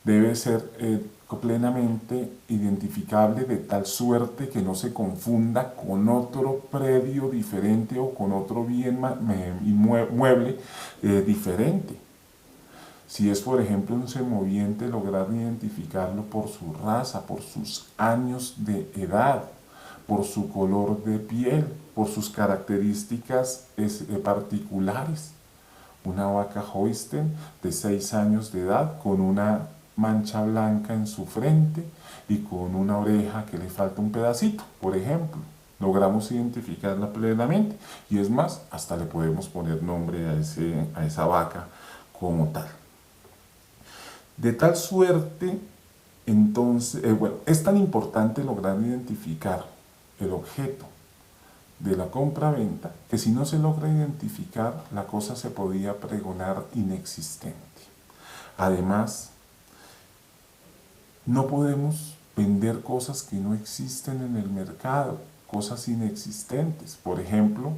Debe ser plenamente identificable de tal suerte que no se confunda con otro predio diferente o con otro bien inmueble diferente. Si es, por ejemplo, un semoviente, lograr identificarlo por su raza, por sus años de edad, por su color de piel, por sus características particulares. Una vaca Holstein de 6 años de edad con una mancha blanca en su frente y con una oreja que le falta un pedacito, por ejemplo. Logramos identificarla plenamente y es más, hasta le podemos poner nombre a esa vaca como tal. De tal suerte, entonces, bueno, es tan importante lograr identificar el objeto de la compra-venta que si no se logra identificar, la cosa se podía pregonar inexistente. Además, no podemos vender cosas que no existen en el mercado, cosas inexistentes. Por ejemplo,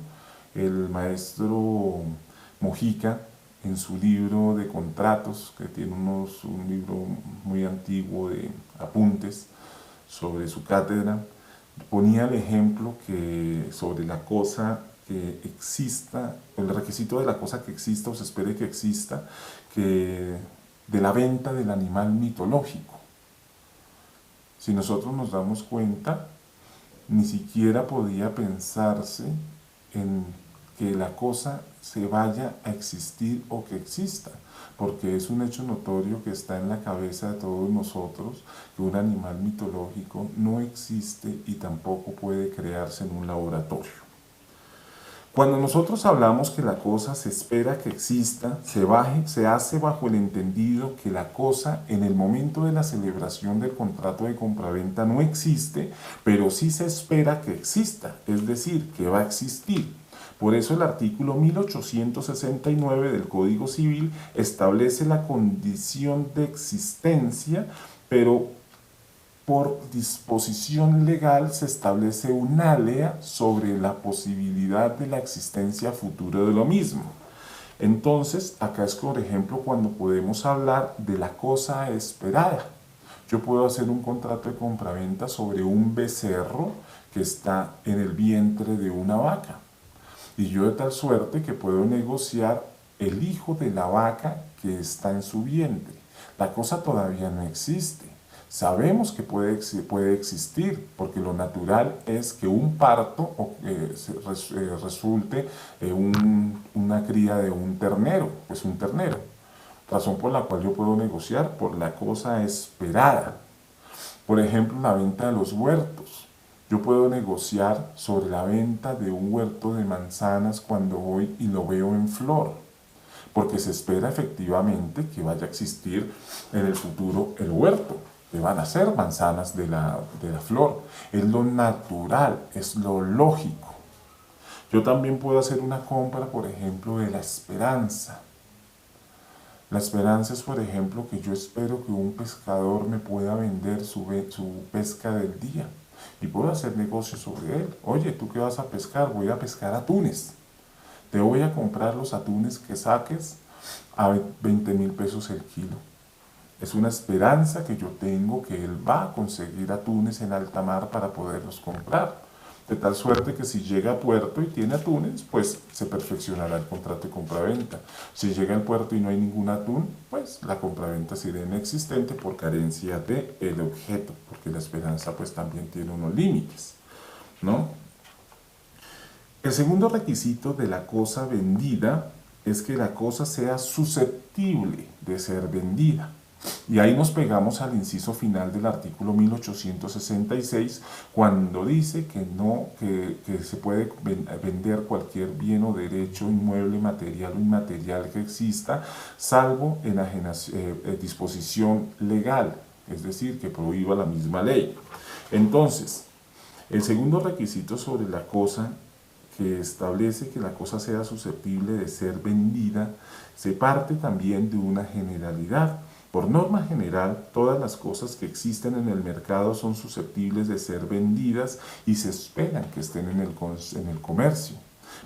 el maestro Mojica, en su libro de contratos, que tiene un libro muy antiguo de apuntes sobre su cátedra, ponía el ejemplo que sobre la cosa que exista, el requisito de la cosa que exista o se espere que exista, que de la venta del animal mitológico. Si nosotros nos damos cuenta, ni siquiera podía pensarse en que la cosa se vaya a existir o que exista, porque es un hecho notorio que está en la cabeza de todos nosotros que un animal mitológico no existe y tampoco puede crearse en un laboratorio. Cuando nosotros hablamos que la cosa se espera que exista, se hace bajo el entendido que la cosa en el momento de la celebración del contrato de compraventa no existe, pero sí se espera que exista, es decir, que va a existir. Por eso el artículo 1869 del Código Civil establece la condición de existencia, pero por disposición legal se establece un alea sobre la posibilidad de la existencia futura de lo mismo. Entonces, acá es por ejemplo cuando podemos hablar de la cosa esperada. Yo puedo hacer un contrato de compraventa sobre un becerro que está en el vientre de una vaca. Y yo de tal suerte que puedo negociar el hijo de la vaca que está en su vientre. La cosa todavía no existe. Sabemos que puede existir, porque lo natural es que un parto resulte una cría de un ternero, pues un ternero. Razón por la cual yo puedo negociar por la cosa esperada. Por ejemplo, la venta de los huertos. Yo puedo negociar sobre la venta de un huerto de manzanas cuando voy y lo veo en flor, porque se espera efectivamente que vaya a existir en el futuro el huerto, que van a ser manzanas de la flor. Es lo natural, es lo lógico. Yo también puedo hacer una compra, por ejemplo, de la esperanza. La esperanza es, por ejemplo, que yo espero que un pescador me pueda vender su pesca del día y puedo hacer negocio sobre él. Oye, ¿tú qué vas a pescar? Voy a pescar atunes. Te voy a comprar los atunes que saques a 20.000 pesos el kilo. Es una esperanza que yo tengo que él va a conseguir atunes en alta mar para poderlos comprar. De tal suerte que si llega a puerto y tiene atunes, pues se perfeccionará el contrato de compraventa. Si llega al puerto y no hay ningún atún, pues la compraventa será inexistente por carencia del objeto, porque la esperanza pues también tiene unos límites, ¿no? El segundo requisito de la cosa vendida es que la cosa sea susceptible de ser vendida. Y ahí nos pegamos al inciso final del artículo 1866, cuando dice que se puede vender cualquier bien o derecho inmueble, material o inmaterial que exista, salvo en disposición legal, es decir, que prohíba la misma ley. Entonces, el segundo requisito sobre la cosa que establece que la cosa sea susceptible de ser vendida, se parte también de una generalidad. Por norma general, todas las cosas que existen en el mercado son susceptibles de ser vendidas y se esperan que estén en el comercio.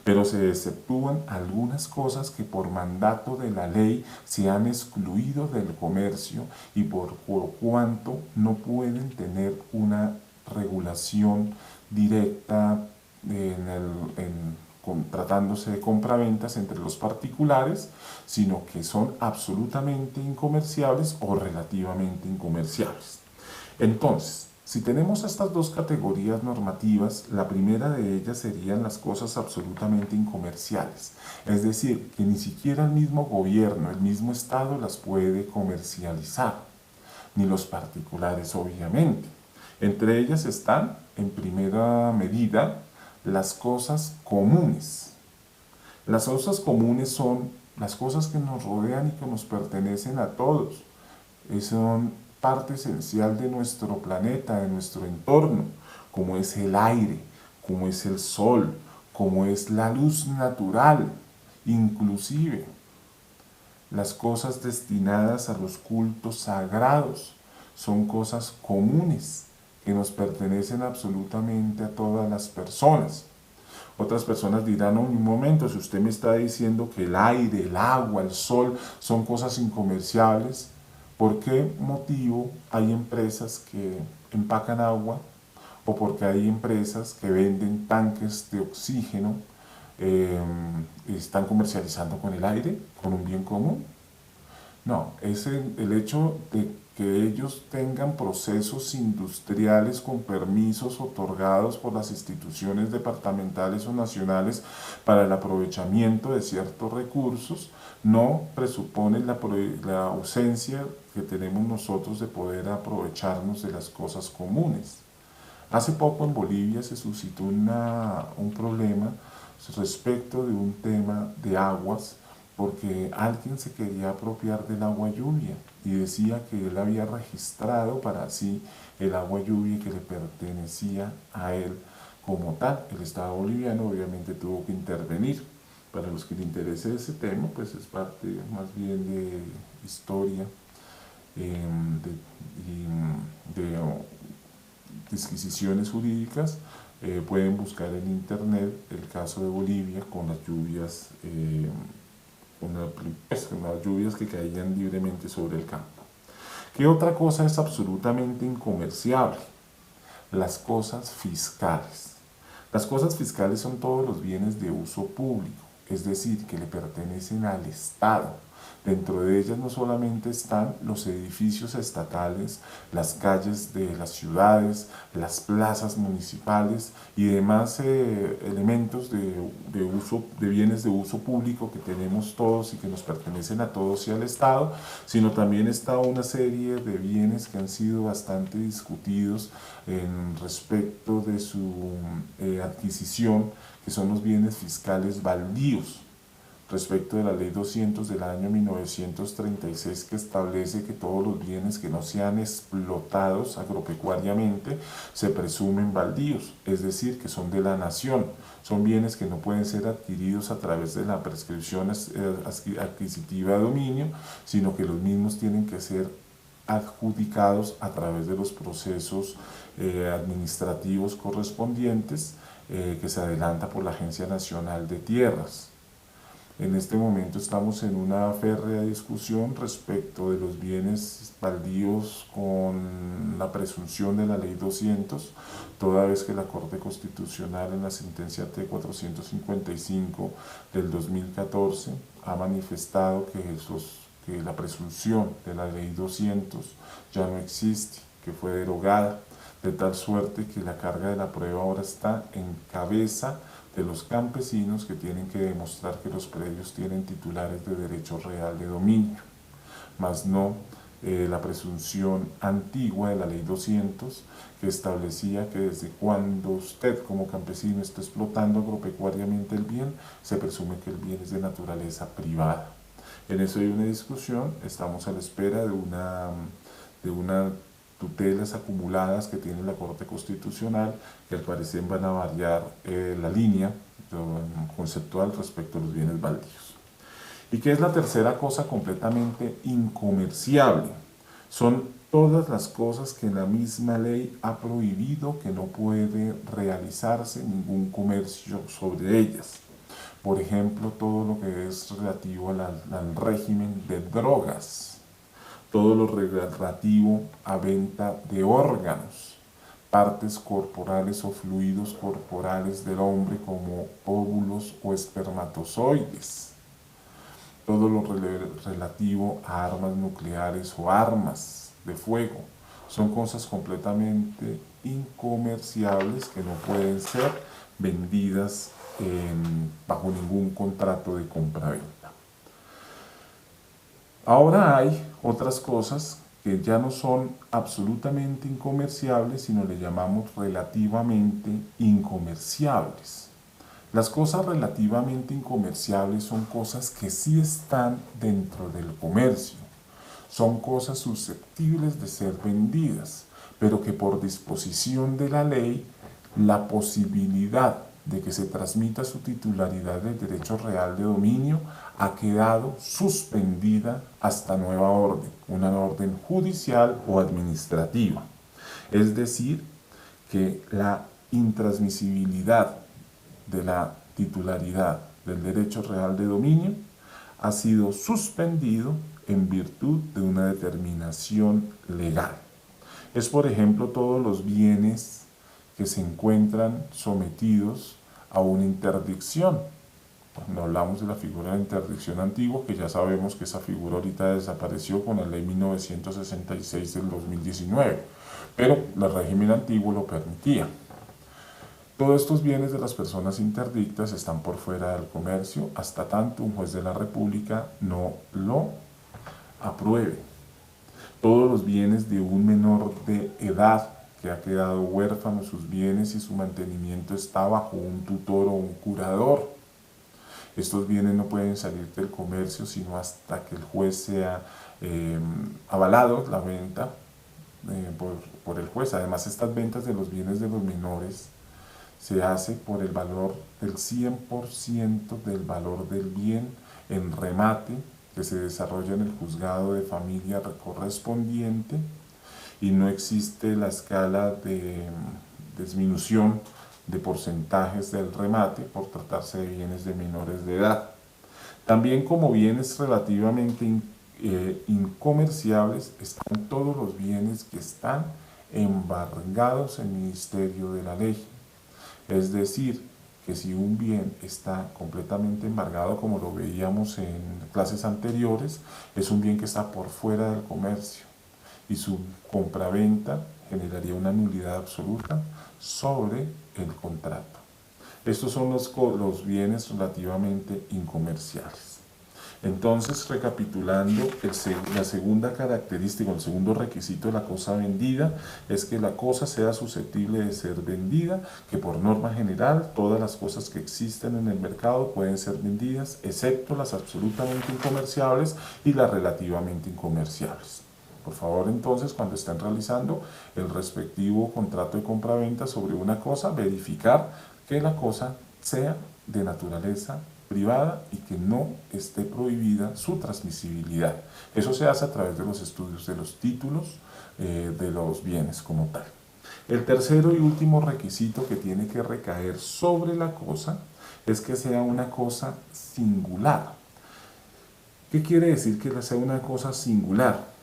pero se exceptúan algunas cosas que por mandato de la ley se han excluido del comercio y por cuanto no pueden tener una regulación directa tratándose de compraventas entre los particulares, sino que son absolutamente incomerciables o relativamente incomerciables. Entonces, si tenemos estas dos categorías normativas, la primera de ellas serían las cosas absolutamente incomerciales, es decir, que ni siquiera el mismo gobierno, el mismo Estado las puede comercializar, ni los particulares obviamente. Entre ellas están, en primera medida, las cosas comunes. Las cosas comunes son las cosas que nos rodean y que nos pertenecen a todos. Son parte esencial de nuestro planeta, de nuestro entorno, como es el aire, como es el sol, como es la luz natural, inclusive las cosas destinadas a los cultos sagrados. Son cosas comunes que nos pertenecen absolutamente a todas las personas. Otras personas dirán, no, un momento, si usted me está diciendo que el aire, el agua, el sol son cosas incomerciables, ¿por qué motivo hay empresas que empacan agua o porque hay empresas que venden tanques de oxígeno y están comercializando con el aire, con un bien común? No, es el hecho de que ellos tengan procesos industriales con permisos otorgados por las instituciones departamentales o nacionales para el aprovechamiento de ciertos recursos, no presupone la ausencia que tenemos nosotros de poder aprovecharnos de las cosas comunes. Hace poco en Bolivia se suscitó un problema respecto de un tema de aguas, porque alguien se quería apropiar del agua lluvia y decía que él había registrado para sí el agua lluvia que le pertenecía a él como tal. El Estado boliviano obviamente tuvo que intervenir. Para los que les interese ese tema, pues es parte más bien de historia, de disquisiciones jurídicas. Pueden buscar en internet el caso de Bolivia con las lluvias con las lluvias que caían libremente sobre el campo. ¿Qué otra cosa es absolutamente incomerciable? Las cosas fiscales. Las cosas fiscales son todos los bienes de uso público, es decir, que le pertenecen al Estado. Dentro de ellas no solamente están los edificios estatales, las calles de las ciudades, las plazas municipales y demás elementos de bienes de uso público que tenemos todos y que nos pertenecen a todos y al Estado, sino también está una serie de bienes que han sido bastante discutidos en respecto de su adquisición, que son los bienes fiscales baldíos, respecto de la Ley 200 del año 1936, que establece que todos los bienes que no sean explotados agropecuariamente se presumen baldíos, es decir, que son de la nación. Son bienes que no pueden ser adquiridos a través de la prescripción adquisitiva de dominio, sino que los mismos tienen que ser adjudicados a través de los procesos administrativos correspondientes que se adelanta por la Agencia Nacional de Tierras. En este momento estamos en una férrea discusión respecto de los bienes baldíos con la presunción de la Ley 200, toda vez que la Corte Constitucional en la sentencia T-455 del 2014 ha manifestado que la presunción de la Ley 200 ya no existe, que fue derogada, de tal suerte que la carga de la prueba ahora está en cabeza de los campesinos, que tienen que demostrar que los predios tienen titulares de derecho real de dominio, más no la presunción antigua de la Ley 200, que establecía que desde cuando usted como campesino está explotando agropecuariamente el bien, se presume que el bien es de naturaleza privada. En eso hay una discusión, estamos a la espera de una tutelas acumuladas que tiene la Corte Constitucional, que al parecer van a variar la línea conceptual respecto a los bienes baldíos. ¿Y qué es la tercera cosa completamente incomerciable? Son todas las cosas que la misma ley ha prohibido, que no puede realizarse ningún comercio sobre ellas. Por ejemplo, todo lo que es relativo al régimen de drogas, todo lo relativo a venta de órganos, partes corporales o fluidos corporales del hombre como óvulos o espermatozoides, todo lo relativo a armas nucleares o armas de fuego. Son cosas completamente incomerciables que no pueden ser vendidas bajo ningún contrato de compra-venta. Ahora hay otras cosas que ya no son absolutamente incomerciables, sino le llamamos relativamente incomerciables. Las cosas relativamente incomerciables son cosas que sí están dentro del comercio, son cosas susceptibles de ser vendidas, pero que por disposición de la ley, la posibilidad de que se transmita su titularidad del derecho real de dominio ha quedado suspendida hasta nueva orden, una orden judicial o administrativa. Es decir, que la intransmisibilidad de la titularidad del derecho real de dominio ha sido suspendido en virtud de una determinación legal. Es, por ejemplo, todos los bienes que se encuentran sometidos a una interdicción. Cuando hablamos de la figura de interdicción antigua, que ya sabemos que esa figura ahorita desapareció con la ley 1966 del 2019, pero el régimen antiguo lo permitía. Todos estos bienes de las personas interdictas están por fuera del comercio hasta tanto un juez de la República no lo apruebe. Todos los bienes de un menor de edad que ha quedado huérfano, sus bienes y su mantenimiento está bajo un tutor o un curador. Estos bienes no pueden salir del comercio sino hasta que el juez sea avalado la venta por el juez. Además, estas ventas de los bienes de los menores se hace por el valor del 100% del valor del bien en remate que se desarrolla en el juzgado de familia correspondiente, y no existe la escala de disminución de porcentajes del remate por tratarse de bienes de menores de edad. También como bienes relativamente incomerciables están todos los bienes que están embargados en el Ministerio de la Ley. Es decir, que si un bien está completamente embargado, como lo veíamos en clases anteriores, es un bien que está por fuera del comercio y su compraventa generaría una nulidad absoluta sobre el contrato. Estos son los bienes relativamente incomerciales. Entonces, recapitulando, la segunda característica, el segundo requisito de la cosa vendida es que la cosa sea susceptible de ser vendida, que por norma general todas las cosas que existen en el mercado pueden ser vendidas, excepto las absolutamente incomerciables y las relativamente incomerciables. Por favor, entonces, cuando estén realizando el respectivo contrato de compraventa sobre una cosa, verificar que la cosa sea de naturaleza privada y que no esté prohibida su transmisibilidad. Eso se hace a través de los estudios de los títulos de los bienes como tal. El tercero y último requisito que tiene que recaer sobre la cosa es que sea una cosa singular. ¿Qué quiere decir que sea una cosa singular?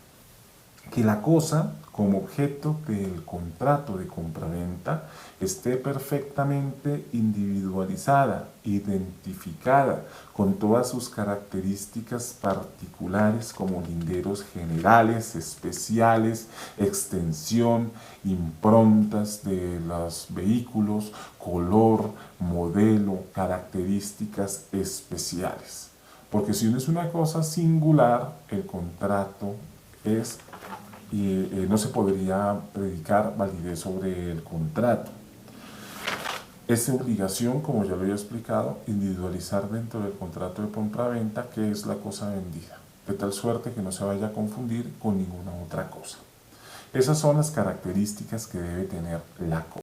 Que la cosa como objeto del contrato de compraventa esté perfectamente individualizada, identificada, con todas sus características particulares como linderos generales, especiales, extensión, improntas de los vehículos, color, modelo, características especiales. Porque si no es una cosa singular, el contrato es no se podría predicar validez sobre el contrato. Es obligación, como ya lo había explicado, individualizar dentro del contrato de compra-venta qué es la cosa vendida, de tal suerte que no se vaya a confundir con ninguna otra cosa. Esas son las características que debe tener la cosa.